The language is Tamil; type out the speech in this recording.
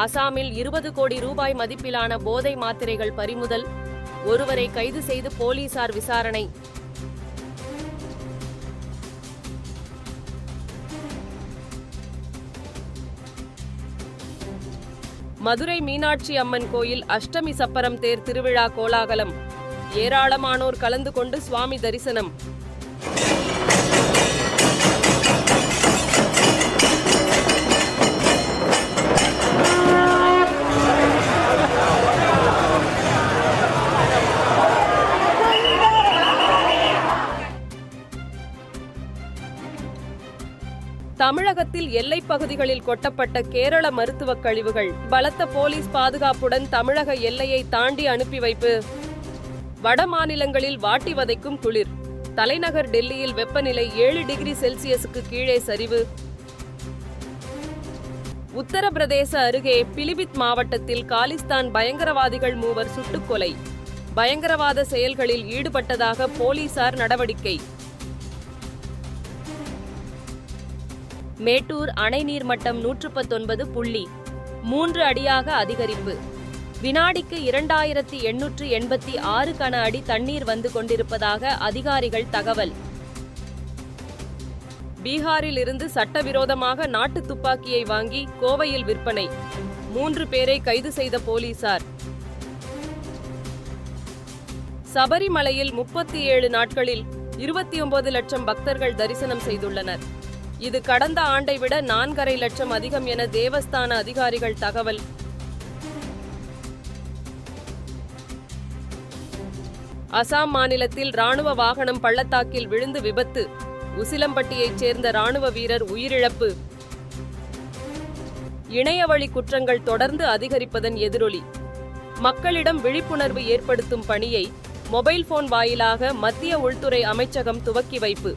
அசாமில் 20 கோடி ரூபாய் மதிப்பிலான போதை மாத்திரைகள் பறிமுதல். ஒருவரை கைது செய்து போலீசார் விசாரணை. மதுரை மீனாட்சி அம்மன் கோயில் அஷ்டமி சப்பரம் தேர் திருவிழா கோலாகலம். ஏராளமானோர் கலந்து கொண்டு சுவாமி தரிசனம். தமிழகத்தில் எல்லைப் பகுதிகளில் கொட்டப்பட்ட கேரள மருத்துவக் கழிவுகள். பலத்த போலீஸ் பாதுகாப்புடன் தமிழக எல்லையை தாண்டி அனுப்பி வைப்பு. வட மாநிலங்களில் வாட்டி வதைக்கும் குளிர். தலைநகர் டெல்லியில் வெப்பநிலை 7 டிகிரி செல்சியஸுக்கு கீழே சரிவு. உத்தரப்பிரதேச அருகே பிலிபித் மாவட்டத்தில் காலிஸ்தான் பயங்கரவாதிகள் 3 சுட்டுக்கொலை. பயங்கரவாத செயல்களில் ஈடுபட்டதாக போலீசார் நடவடிக்கை. மேட்டூர் அணை நீர்மட்டம் 119.3 அடியாக அதிகரிப்பு. வினாடிக்கு 2886 கன அடி தண்ணீர் வந்து கொண்டிருப்பதாக அதிகாரிகள் தகவல். பீகாரில் இருந்து சட்டவிரோதமாக நாட்டு துப்பாக்கியை வாங்கி கோவையில் விற்பனை. 3 பேரை கைது செய்த போலீசார். சபரிமலையில் 37 நாட்களில் 29 லட்சம் பக்தர்கள் தரிசனம் செய்துள்ளனர். இது கடந்த ஆண்டை விட 4.5 லட்சம் அதிகம் என தேவஸ்தான அதிகாரிகள் தகவல். அசாம் மாநிலத்தில் ராணுவ வாகனம் பள்ளத்தாக்கில் விழுந்து விபத்து. உசிலம்பட்டியைச் சேர்ந்த ராணுவ வீரர் உயிரிழப்பு. இணையவழி குற்றங்கள் தொடர்ந்து அதிகரிப்பதன் எதிரொலி. மக்களிடம் விழிப்புணர்வு ஏற்படுத்தும் பணியை மொபைல் போன் வாயிலாக மத்திய உள்துறை அமைச்சகம் துவக்கி வைப்பு.